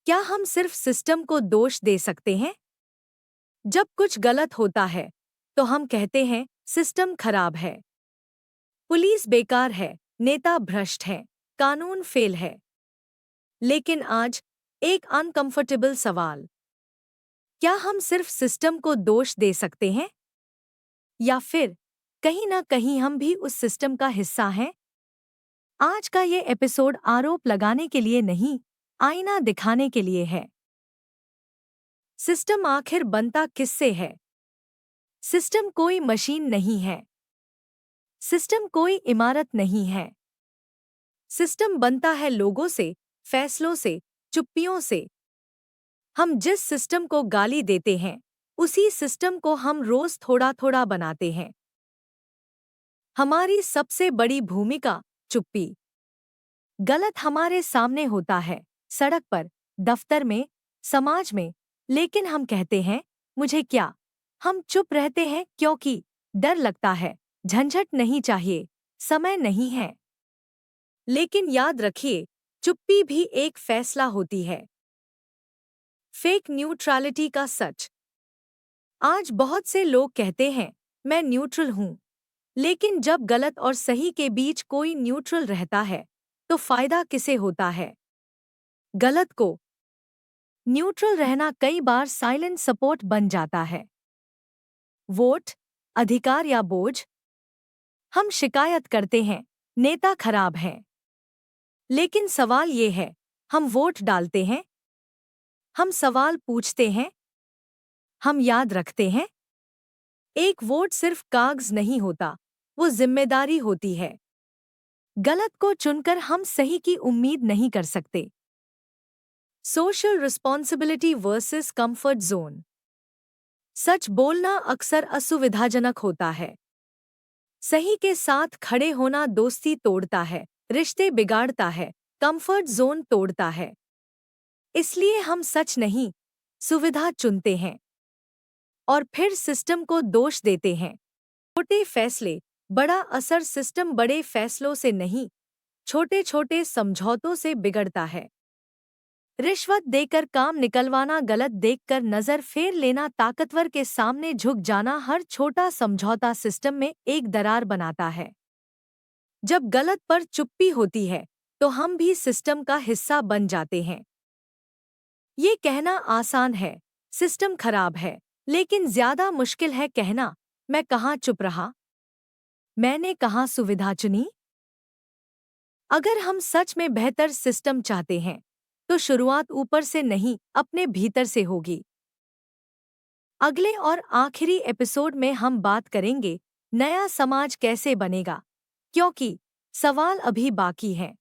क्या हम सिर्फ सिस्टम को दोष दे सकते हैं? जब कुछ गलत होता है तो हम कहते हैं सिस्टम खराब है, पुलिस बेकार है, नेता भ्रष्ट है, कानून फेल है। लेकिन आज एक अनकंफर्टेबल सवाल, क्या हम सिर्फ सिस्टम को दोष दे सकते हैं या फिर कहीं ना कहीं हम भी उस सिस्टम का हिस्सा हैं? आज का ये एपिसोड आरोप लगाने के लिए नहीं, आईना दिखाने के लिए है। सिस्टम आखिर बनता किससे है? सिस्टम कोई मशीन नहीं है, सिस्टम कोई इमारत नहीं है। सिस्टम बनता है लोगों से, फैसलों से, चुप्पियों से। हम जिस सिस्टम को गाली देते हैं उसी सिस्टम को हम रोज थोड़ा थोड़ा बनाते हैं। हमारी सबसे बड़ी भूमिका चुप्पी। गलत हमारे सामने होता है, सड़क पर, दफ्तर में, समाज में, लेकिन हम कहते हैं मुझे क्या। हम चुप रहते हैं क्योंकि डर लगता है, झंझट नहीं चाहिए, समय नहीं है। लेकिन याद रखिए, चुप्पी भी एक फैसला होती है। फेक न्यूट्रलिटी का सच। आज बहुत से लोग कहते हैं मैं न्यूट्रल हूं, लेकिन जब गलत और सही के बीच कोई न्यूट्रल रहता है तो फायदा किसे होता है? गलत को। न्यूट्रल रहना कई बार साइलेंट सपोर्ट बन जाता है। वोट, अधिकार या बोझ। हम शिकायत करते हैं नेता खराब है, लेकिन सवाल ये है, हम वोट डालते हैं? हम सवाल पूछते हैं? हम याद रखते हैं? एक वोट सिर्फ कागज नहीं होता, वो जिम्मेदारी होती है। गलत को चुनकर हम सही की उम्मीद नहीं कर सकते। Social responsibility versus comfort zone. सच बोलना अक्सर असुविधाजनक होता है। सही के साथ खड़े होना दोस्ती तोड़ता है, रिश्ते बिगाड़ता है, कंफर्ट जोन तोड़ता है। इसलिए हम सच नहीं, सुविधा चुनते हैं और फिर सिस्टम को दोष देते हैं। छोटे फैसले, बड़ा असर। सिस्टम बड़े फैसलों से नहीं, छोटे छोटे समझौतों से बिगड़ता है। रिश्वत देकर काम निकलवाना, गलत देखकर नजर फेर लेना, ताकतवर के सामने झुक जाना, हर छोटा समझौता सिस्टम में एक दरार बनाता है। जब गलत पर चुप्पी होती है तो हम भी सिस्टम का हिस्सा बन जाते हैं। ये कहना आसान है, सिस्टम खराब है, लेकिन ज्यादा मुश्किल है कहना, मैं कहाँ चुप रहा, मैंने कहाँ सुविधा चुनी। अगर हम सच में बेहतर सिस्टम चाहते हैं तो शुरुआत ऊपर से नहीं, अपने भीतर से होगी। अगले और आखिरी एपिसोड में हम बात करेंगे नया समाज कैसे बनेगा, क्योंकि सवाल अभी बाकी है।